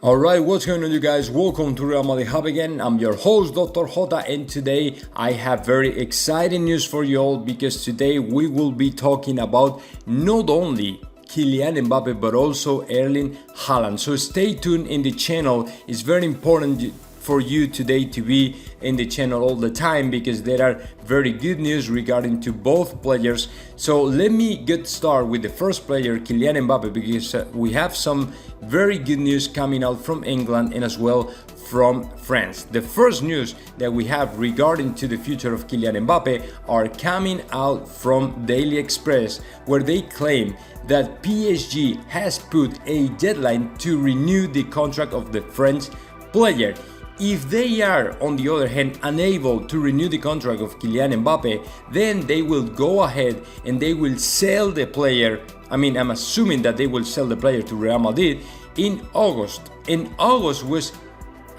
Alright, what's going on, you guys? Welcome to Real Madrid Hub again. I'm your host, Dr. Jota, and today I have very exciting news for you all because today we will be talking about not only Kylian Mbappe but also Erling Haaland. So stay tuned in the channel. It's very important for you today to be in the channel all the time because there are very good news regarding to both players. So let me get started with the first player, Kylian Mbappe, because we have some very good news coming out from England and as well from France. The first news that we have regarding to the future of Kylian Mbappe are coming out from Daily Express, where they claim that PSG has put a deadline to renew the contract of the French player. If they are, on the other hand, unable to renew the contract of Kylian Mbappe, then they will go ahead and they will sell the player. I'm assuming that they will sell the player to Real Madrid in August. And August was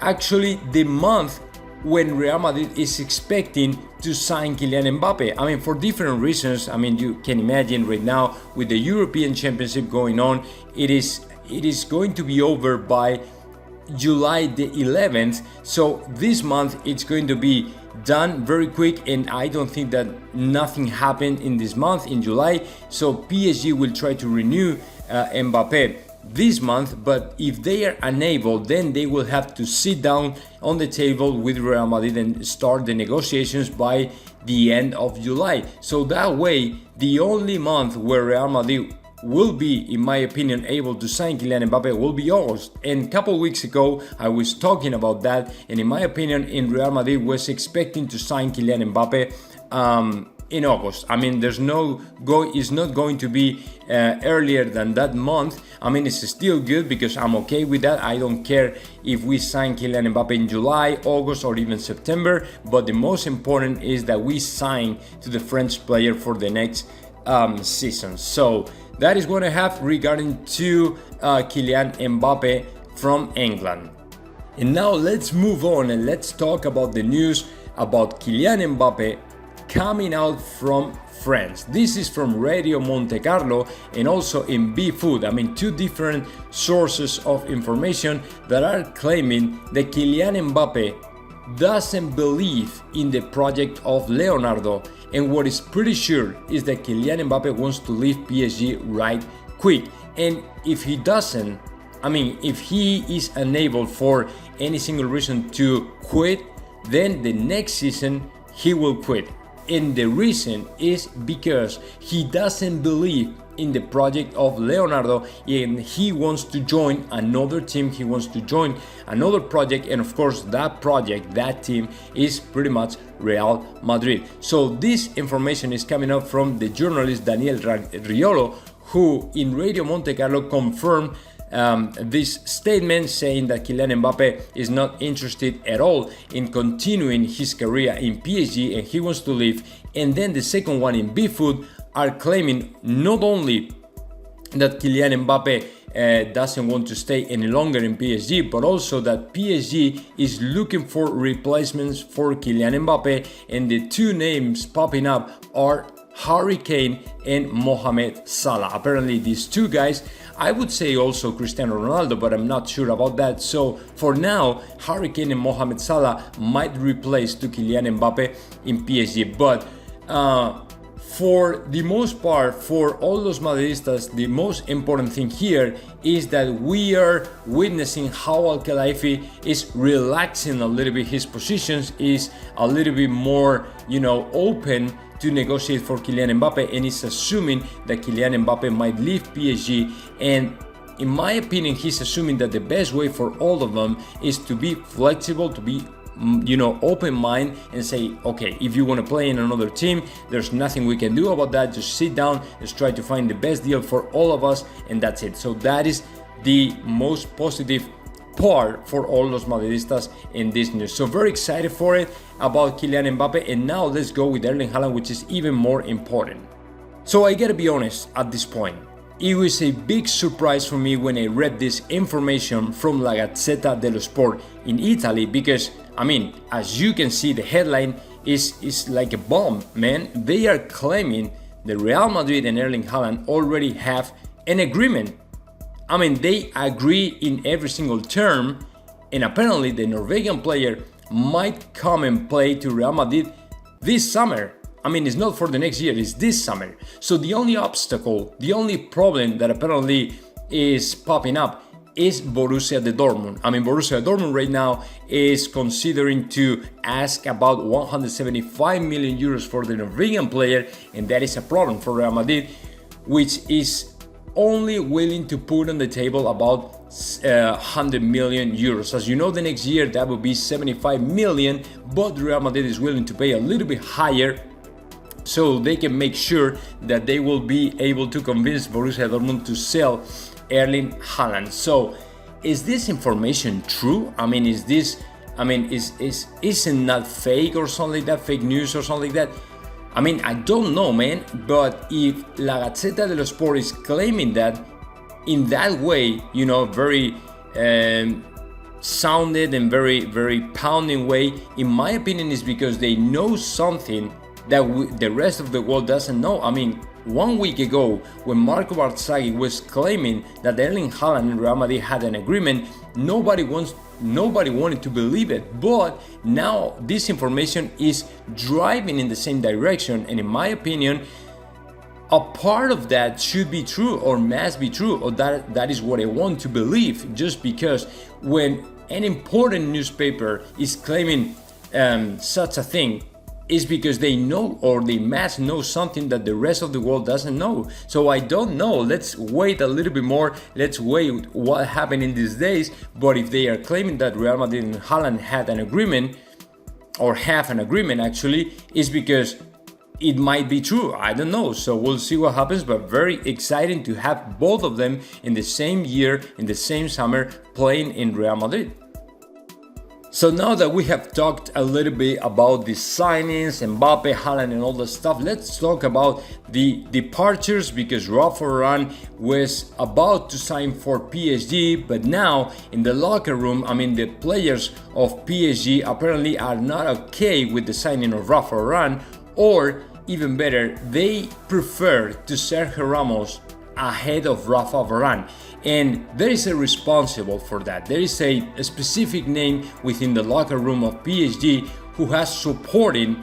actually the month when Real Madrid is expecting to sign Kylian Mbappe. For different reasons. You can imagine right now with the European Championship going on, it is going to be over by July the 11th. So this month it's going to be done very quick, and I don't think that nothing happened in this month in July. So PSG will try to renew Mbappe this month, but if they are unable, then they will have to sit down on the table with Real Madrid and start the negotiations by the end of July. So that way, the only month where Real Madrid will be, in my opinion, able to sign Kylian Mbappe will be August. And a couple weeks ago, I was talking about that, and in my opinion, Real Madrid was expecting to sign Kylian Mbappe in August. It's not going to be earlier than that month. It's still good because I'm okay with that. I don't care if we sign Kylian Mbappe in July, August, or even September. But the most important is that we sign to the French player for the next season. So that is what I have regarding to Kylian Mbappe from England. And now let's move on and let's talk about the news about Kylian Mbappe coming out from France. This is from Radio Monte Carlo and also in B-Food. Two different sources of information that are claiming that Kylian Mbappe doesn't believe in the project of Leonardo, and what is pretty sure is that Kylian Mbappe wants to leave PSG right quick. And if he doesn't, if he is unable for any single reason to quit, then the next season he will quit. And the reason is because he doesn't believe in the project of Leonardo and he wants to join another team, he wants to join another project, and of course that project, that team is pretty much Real Madrid. So this information is coming up from the journalist Daniel Riolo, who in Radio Monte Carlo confirmed this statement, saying that Kylian Mbappe is not interested at all in continuing his career in PSG and he wants to leave. And then the second one in B-Food are claiming not only that Kylian Mbappe doesn't want to stay any longer in PSG, but also that PSG is looking for replacements for Kylian Mbappe, and the two names popping up are Harry Kane and Mohamed Salah. Apparently these two guys, I would say also Cristiano Ronaldo, but I'm not sure about that. So for now, Harry Kane and Mohamed Salah might replace to Kylian Mbappe in PSG. But for the most part, for all those Madridistas, the most important thing here is that we are witnessing how Al Khelaifi is relaxing a little bit his positions, is a little bit more, open to negotiate for Kylian Mbappe, and is assuming that Kylian Mbappe might leave PSG. And in my opinion, he's assuming that the best way for all of them is to be flexible, to be open mind and say, okay, if you want to play in another team, there's nothing we can do about that. Just sit down, let's try to find the best deal for all of us, and that's it. So that is the most positive part for all those Madridistas in this news. So very excited for it about Kylian Mbappe. And now let's go with Erling Haaland, which is even more important. So I gotta be honest at this point. It was a big surprise for me when I read this information from La Gazzetta dello Sport in Italy, because as you can see, the headline is like a bomb, man. They are claiming that Real Madrid and Erling Haaland already have an agreement. I mean, they agree in every single term, and apparently the Norwegian player might come and play to Real Madrid this summer. I mean, it's not for the next year, it's this summer. So the only obstacle, the only problem that apparently is popping up is Borussia Dortmund. I mean, Borussia Dortmund right now is considering to ask about 175 million euros for the Norwegian player, and that is a problem for Real Madrid, which is only willing to put on the table about 100 million euros. As you know, the next year that will be 75 million, but Real Madrid is willing to pay a little bit higher so they can make sure that they will be able to convince Borussia Dortmund to sell Erling Haaland. So is this information true? I mean, isn't that fake or something like that, fake news or something like that? I mean, I don't know, man, but if La Gazzetta dello Sport is claiming that in that way, you know, very sounded and very, very pounding way, in my opinion, is because they know something that the rest of the world doesn't know. I mean, 1 week ago, when Marco Barzagli was claiming that Erling Haaland and Real Madrid had an agreement, nobody wanted to believe it. But now this information is driving in the same direction, and in my opinion, a part of that should be true or must be true, or that is what I want to believe. Just because when an important newspaper is claiming such a thing, is because they know or they must know something that the rest of the world doesn't know. So I don't know. Let's wait a little bit more. Let's wait what happened in these days. But if they are claiming that Real Madrid and Haaland had an agreement, or have an agreement actually, is because it might be true. I don't know. So we'll see what happens. But very exciting to have both of them in the same year, in the same summer, playing in Real Madrid. So now that we have talked a little bit about the signings, Mbappe, Haaland and all that stuff, let's talk about the departures, because Rafa Varane was about to sign for PSG, but now in the locker room, I mean, the players of PSG apparently are not okay with the signing of Rafa Varane, or even better, they prefer to Sergio Ramos ahead of Rafa Varane. And there is a responsible for that. There is a specific name within the locker room of PSG who has supported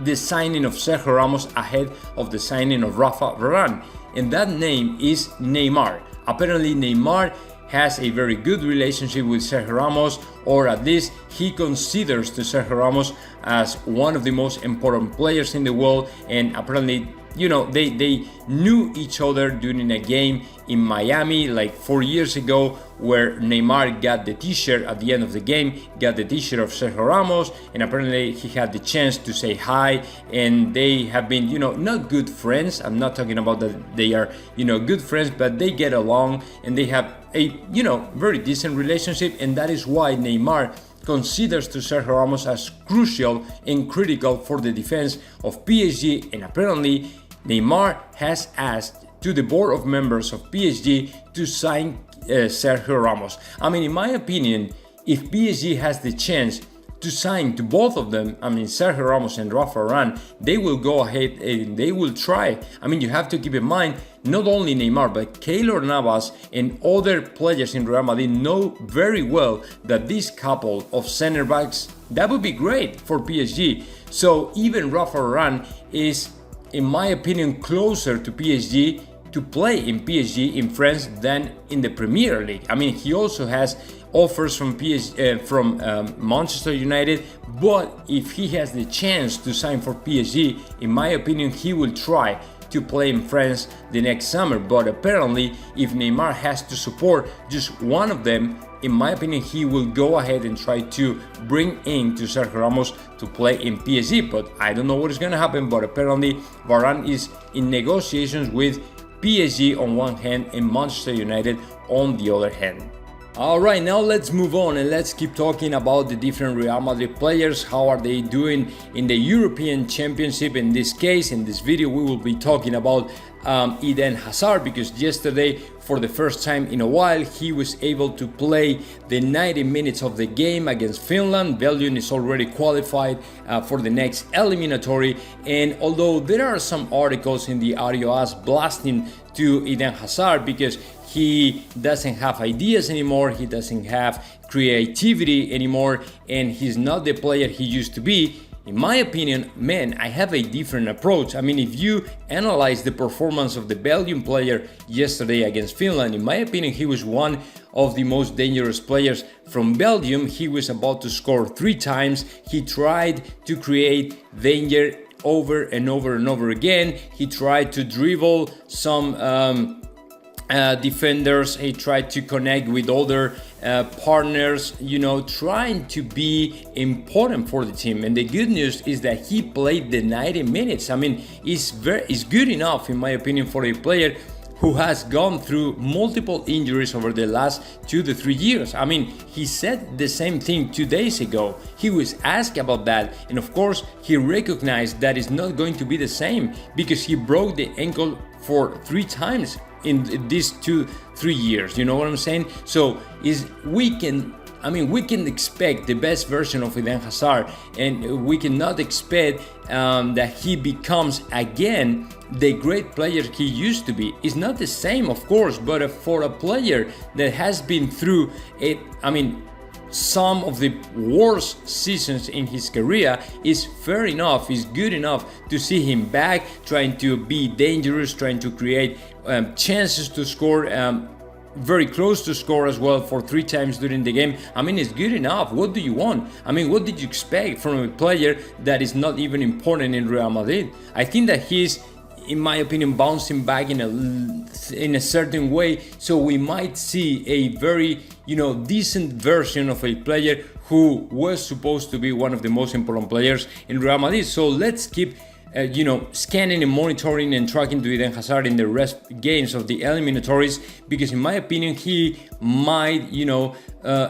the signing of Sergio Ramos ahead of the signing of Rafa Varane. And that name is Neymar. Apparently Neymar has a very good relationship with Sergio Ramos, or at least he considers to Sergio Ramos as one of the most important players in the world. And apparently, you know, they knew each other during a game in Miami like 4 years ago, where Neymar got the t-shirt at the end of the game, got the t-shirt of Sergio Ramos, and apparently he had the chance to say hi, and they have been, you know, not good friends. I'm not talking about that they are, you know, good friends, but they get along and they have a, you know, very decent relationship, and that is why Neymar considers to Sergio Ramos as crucial and critical for the defense of PSG. And apparently Neymar has asked to the board of members of PSG to sign Sergio Ramos. I mean, in my opinion, if PSG has the chance to sign to both of them, I mean, Sergio Ramos and Rafa Varane, they will go ahead and they will try. I mean, you have to keep in mind, not only Neymar, but Keylor Navas and other players in Real Madrid know very well that this couple of center backs, that would be great for PSG. So even Rafa Varane is, in my opinion, closer to PSG, to play in PSG in France than in the Premier League. I mean, he also has offers from Manchester United, but if he has the chance to sign for PSG, in my opinion, he will try to play in France the next summer. But apparently, if Neymar has to support just one of them, in my opinion, he will go ahead and try to bring in to Sergio Ramos to play in PSG. But I don't know what is going to happen. But apparently, Varane is in negotiations with PSG on one hand and Manchester United on the other hand. Alright, now let's move on and let's keep talking about the different Real Madrid players. How are they doing in the European Championship? In this case, in this video, we will be talking about Eden Hazard, because yesterday, for the first time in a while, he was able to play the 90 minutes of the game against Finland. Belgium is already qualified for the next eliminatory, and although there are some articles in the Audio As blasting to Eden Hazard because He doesn't have ideas anymore. He doesn't have creativity anymore, and he's not the player he used to be. In my opinion, man, I have a different approach. I mean, if you analyze the performance of the Belgian player yesterday against Finland, in my opinion, he was one of the most dangerous players from Belgium. He was about to score 3 times. He tried to create danger over and over and over again. He tried to dribble some defenders. He tried to connect with other partners, trying to be important for the team. And the good news is that he played the 90 minutes. I mean, it's good enough, in my opinion, for a player who has gone through multiple injuries over the last 2 to 3 years. I mean, he said the same thing 2 days ago. He was asked about that, and of course, he recognized that it's not going to be the same because he broke the ankle for 3 times in these 2-3 years. You know what I'm saying? So we can expect the best version of Eden Hazard, and we cannot expect that he becomes again the great player he used to be. It's not the same, of course, but for a player that has been through it, some of the worst seasons in his career, is fair enough, is good enough to see him back, trying to be dangerous, trying to create chances to score, very close to score as well for 3 times during the game. I mean, it's good enough. What do you want? I mean, what did you expect from a player that is not even important in Real Madrid? I think that he's, in my opinion, bouncing back in a certain way, so we might see a very decent version of a player who was supposed to be one of the most important players in Real Madrid. So let's keep scanning and monitoring and tracking to Eden Hazard in the rest games of the eliminatories, because in my opinion he might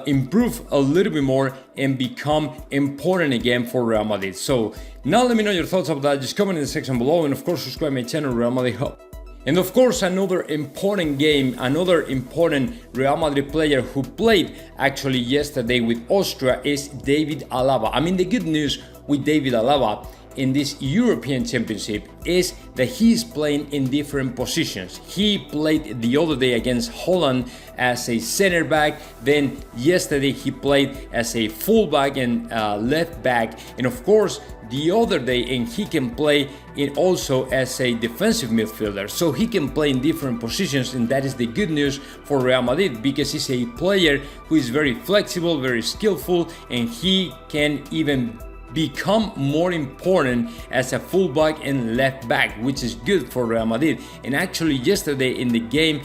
improve a little bit more and become important again for Real Madrid. So now let me know your thoughts about that. Just comment in the section below, and of course subscribe my channel, Real Madrid Hub. And of course, another important game, another important Real Madrid player who played actually yesterday with Austria is David Alaba. I mean, the good news with David Alaba in this European Championship is that he's playing in different positions. He played the other day against Holland as a center back, then yesterday he played as a fullback and left back, and of course the other day, and he can play it also as a defensive midfielder. So he can play in different positions, and that is the good news for Real Madrid, because he's a player who is very flexible, very skillful, and he can even become more important as a fullback and left back, which is good for Real Madrid. And actually yesterday in the game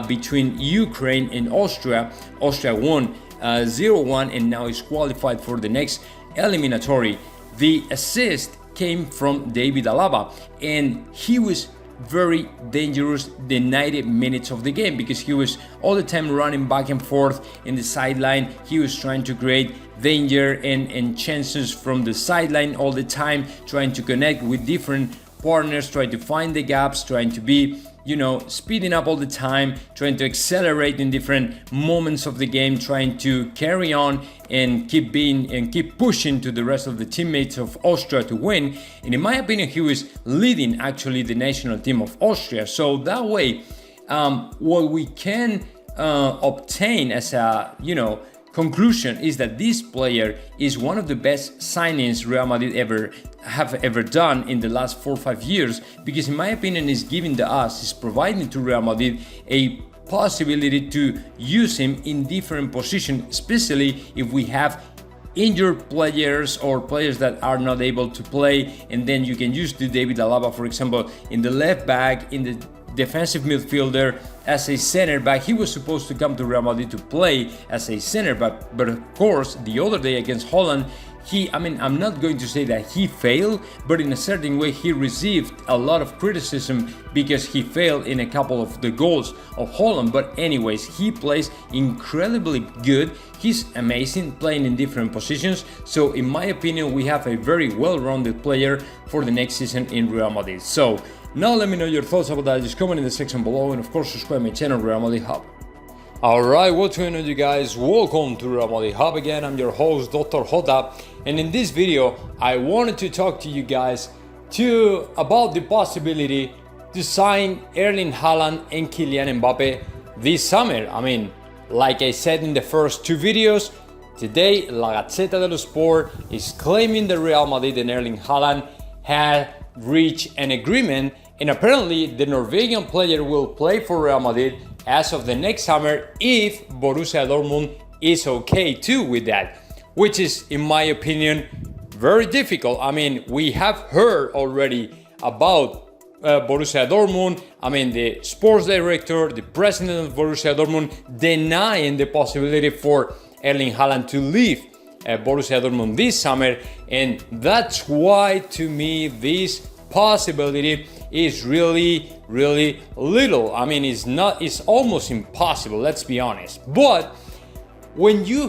between Ukraine and Austria won 0-1 and now is qualified for the next eliminatory. The assist came from David Alaba, and he was very dangerous the 90 minutes of the game, because he was all the time running back and forth in the sideline. He was trying to create danger and chances from the sideline all the time, trying to connect with different partners, trying to find the gaps, trying to be speeding up all the time, trying to accelerate in different moments of the game, trying to carry on and keep pushing to the rest of the teammates of Austria to win. And in my opinion, he was leading actually the national team of Austria. So that way, what we can obtain as a conclusion is that this player is one of the best signings Real Madrid have ever done in the last 4 or 5 years, because in my opinion is providing to Real Madrid a possibility to use him in different positions, especially if we have injured players or players that are not able to play, and then you can use David Alaba, for example, in the left back, in the defensive midfielder, as a center back. He was supposed to come to Real Madrid to play as a center back, but of course the other day against Holland, I'm not going to say that he failed, but in a certain way he received a lot of criticism because he failed in a couple of the goals of Holland. But anyways, he plays incredibly good. He's amazing, playing in different positions. So in my opinion, we have a very well-rounded player for the next season in Real Madrid. So now let me know your thoughts about that. Just comment in the section below, and of course subscribe my channel, Real Madrid Hub. Alright, what's going on, you guys? Welcome to Real Madrid Hub again. I'm your host, Dr. Jota, and in this video I wanted to talk to you guys about the possibility to sign Erling Haaland and Kylian Mbappe this summer. I mean, like I said in the first two videos, today La Gazzetta dello Sport is claiming that Real Madrid and Erling Haaland have reached an agreement, and apparently the Norwegian player will play for Real Madrid as of the next summer if Borussia Dortmund is okay too with that, which is, in my opinion, very difficult. I mean, we have heard already about Borussia Dortmund. I mean, the sports director, the president of Borussia Dortmund denying the possibility for Erling Haaland to leave Borussia Dortmund this summer, and that's why to me this possibility is really little. I mean, it's almost impossible, let's be honest. But when you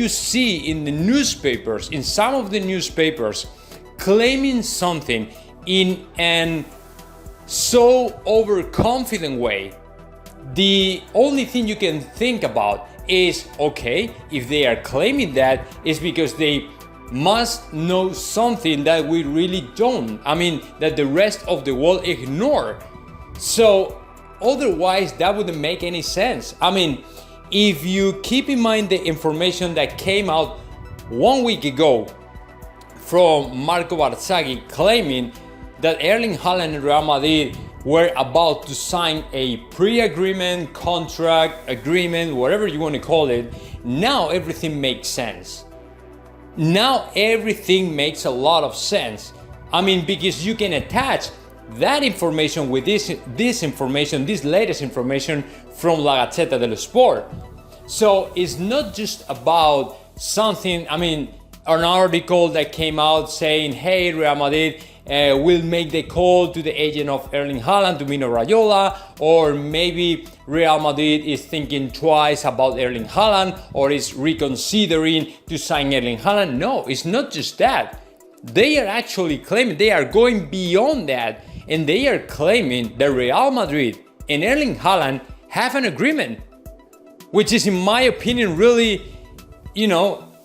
see in the newspapers, in some of the newspapers, claiming something in an so overconfident way, the only thing you can think about is, okay, if they are claiming that, it's because they must know something that we really don't. I mean, that the rest of the world ignore. So otherwise, that wouldn't make any sense. I mean, if you keep in mind the information that came out 1 week ago from Marco Barzaghi claiming that Erling Haaland and Real Madrid were about to sign a pre-agreement, contract, agreement, whatever you want to call it, now everything makes sense. Now everything makes a lot of sense. I mean, because you can attach that information with this information, this latest information from La Gazzetta dello Sport. So it's not just about something, I mean, an article that came out saying, hey, Real Madrid will make the call to the agent of Erling Haaland, to Mino Raiola, or maybe Real Madrid is thinking twice about Erling Haaland, or is reconsidering to sign Erling Haaland. No, it's not just that. They are actually claiming, they are going beyond that, and they are claiming that Real Madrid and Erling Haaland have an agreement, which is, in my opinion, really,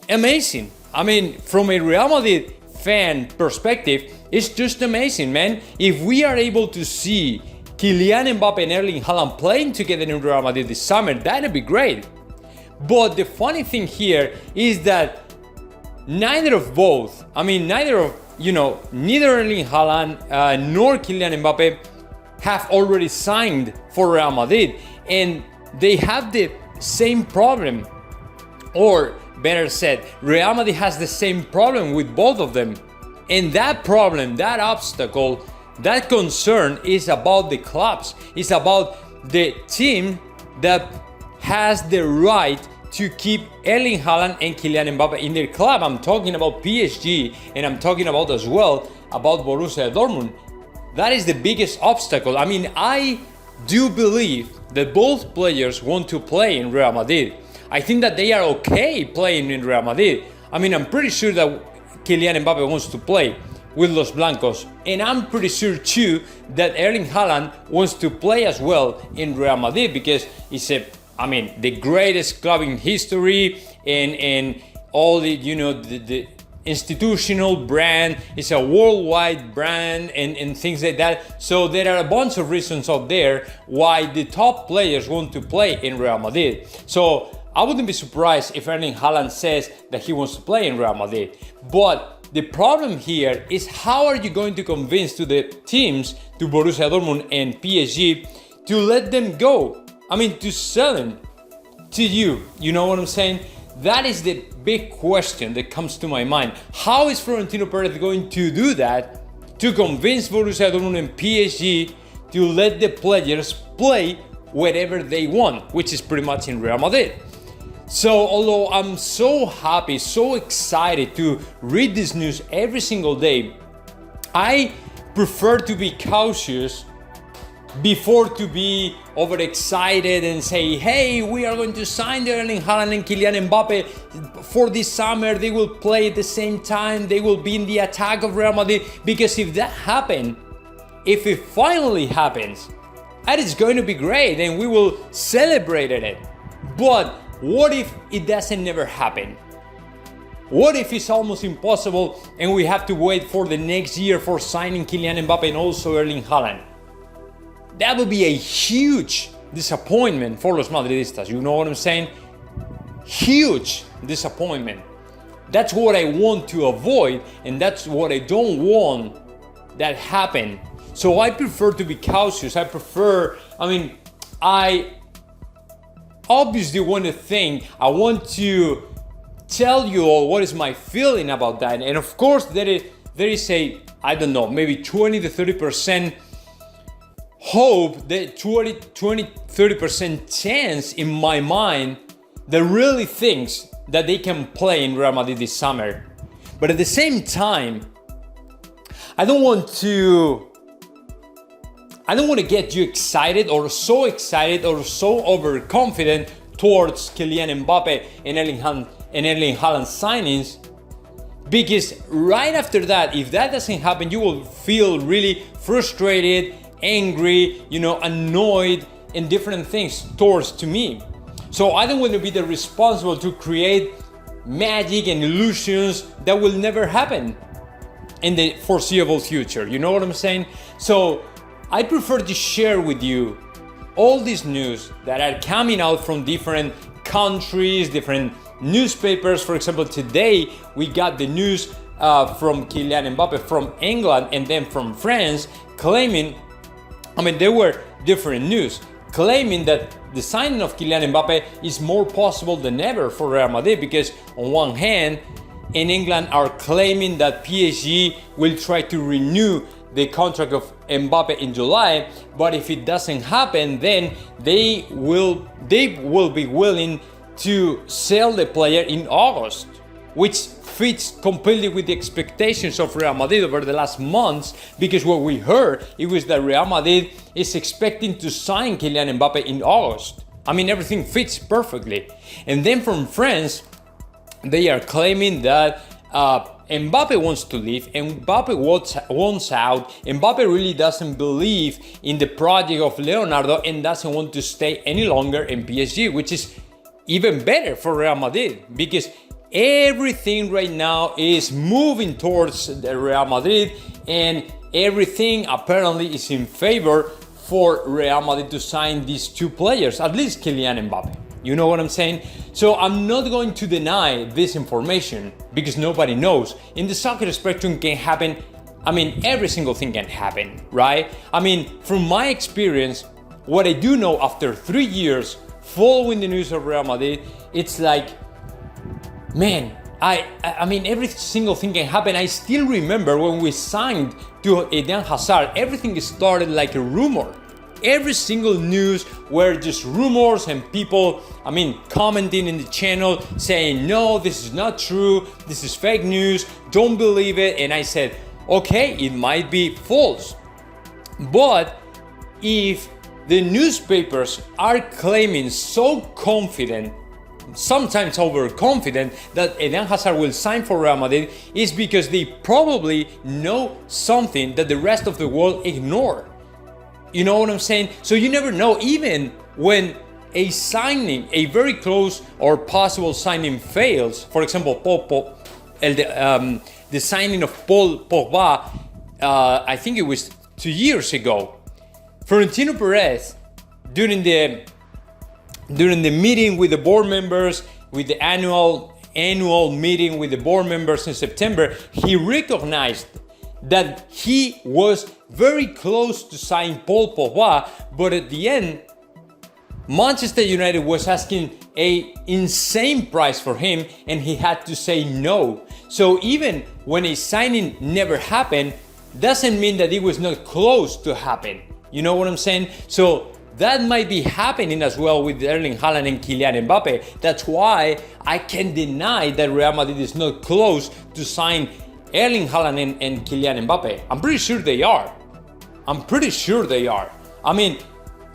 amazing. I mean, from a Real Madrid fan perspective, it's just amazing, man. If we are able to see Kylian Mbappe and Erling Haaland playing together in Real Madrid this summer, that'd be great. But the funny thing here is that neither Erling Haaland nor Kylian Mbappe have already signed for Real Madrid, and they have the same problem, or better said, Real Madrid has the same problem with both of them. And that problem, that obstacle, that concern is about the clubs. It's about the team that has the right to keep Erling Haaland and Kylian Mbappe in their club. I'm talking about PSG, and I'm talking about as well about Borussia Dortmund. That is the biggest obstacle. I mean, I do believe that both players want to play in Real Madrid. I think that they are okay playing in Real Madrid. I mean, I'm pretty sure that Kylian Mbappe wants to play with Los Blancos, and I'm pretty sure too that Erling Haaland wants to play as well in Real Madrid, because it's the greatest club in history, and all the institutional brand. It's a worldwide brand and things like that. So there are a bunch of reasons out there why the top players want to play in Real Madrid. So I wouldn't be surprised if Erling Haaland says that he wants to play in Real Madrid. But the problem here is, how are you going to convince to the teams, to Borussia Dortmund and PSG, to let them go? I mean, to sell them to you. You know what I'm saying? That is the big question that comes to my mind. How is Florentino Perez going to do that to convince Borussia Dortmund and PSG to let the players play wherever they want, which is pretty much in Real Madrid? So although I'm so happy, so excited to read this news every single day, I prefer to be cautious before to be overexcited and say, hey, we are going to sign Erling Haaland and Kylian Mbappe for this summer. They will play at the same time. They will be in the attack of Real Madrid. Because if that happens, if it finally happens, that is going to be great and we will celebrate it. But what if it doesn't never happen? What if it's almost impossible and we have to wait for the next year for signing Kylian Mbappe and also Erling Haaland? That would be a huge disappointment for Los Madridistas. You know what I'm saying? Huge disappointment. That's what I want to avoid, and that's what I don't want that happen. So I prefer to be cautious. I obviously want to think, I want to tell you all what is my feeling about that. And of course, there is a, I don't know, maybe 20 to 30% hope, that 30% chance in my mind that really thinks that they can play in Real Madrid this summer. But at the same time, I don't want to get you excited or so overconfident towards Kylian Mbappe and Erling Haaland signings, because right after that, if that doesn't happen, you will feel really frustrated, angry, annoyed, and different things towards me. So I don't want to be the responsible to create magic and illusions that will never happen in the foreseeable future. You know what I'm saying? So I prefer to share with you all these news that are coming out from different countries, different newspapers. For example, today we got the news from Kylian Mbappe from England and then from France claiming, there were different news, claiming that the signing of Kylian Mbappe is more possible than ever for Real Madrid, because on one hand, in England are claiming that PSG will try to renew the contract of Mbappe in July, but if it doesn't happen, then they will be willing to sell the player in August, which fits completely with the expectations of Real Madrid over the last months, because what we heard, it was that Real Madrid is expecting to sign Kylian Mbappe in August. Everything fits perfectly. And then from France, they are claiming that Mbappe wants to leave, Mbappe wants out, Mbappe really doesn't believe in the project of Leonardo and doesn't want to stay any longer in PSG, which is even better for Real Madrid, because everything right now is moving towards the Real Madrid, and everything apparently is in favor for Real Madrid to sign these two players, at least Kylian Mbappe. You know what I'm saying? So I'm not going to deny this information, because nobody knows. In the soccer spectrum can happen, every single thing can happen, right? From my experience, what I do know after 3 years following the news of Real Madrid, it's like, man, every single thing can happen. I still remember when we signed to Eden Hazard, everything started like a rumor. Every single news were just rumors and people, commenting in the channel saying, no, this is not true, this is fake news, don't believe it. And I said, okay, it might be false. But if the newspapers are claiming so confident, sometimes overconfident, that Eden Hazard will sign for Real Madrid, is because they probably know something that the rest of the world ignore. You know what I'm saying? So you never know, even when a signing, a very close or possible signing fails. For example, the signing of Paul Pogba, I think it was 2 years ago. Florentino Perez, during the meeting with the board members, with the annual meeting with the board members in September, he recognized that he was very close to sign Paul Pogba, but at the end, Manchester United was asking an insane price for him, and he had to say no. So even when a signing never happened, doesn't mean that it was not close to happen. You know what I'm saying? So that might be happening as well with Erling Haaland and Kylian Mbappe. That's why I can't deny that Real Madrid is not close to sign Erling Haaland and Kylian Mbappe. I'm pretty sure they are.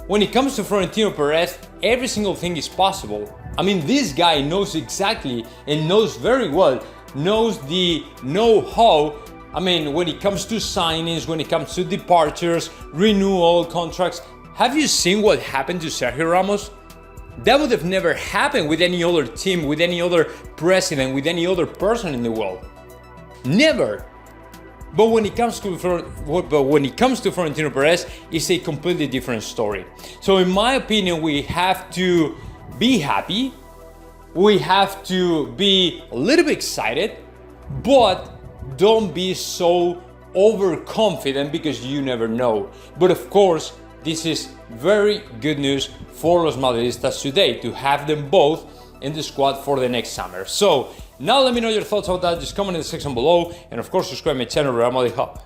When it comes to Florentino Perez, every single thing is possible. This guy knows exactly and knows very well, knows the know-how. When it comes to signings, when it comes to departures, renewal contracts. Have you seen what happened to Sergio Ramos? That would have never happened with any other team, with any other president, with any other person in the world. Never. But when it comes to Florentino Perez, it's a completely different story. So in my opinion, we have to be happy, we have to be a little bit excited, but don't be so overconfident because you never know. But of course, this is very good news for Los Madridistas today to have them both in the squad for the next summer. So now let me know your thoughts about that. Just comment in the section below, and of course subscribe to my channel Real Madrid Hub.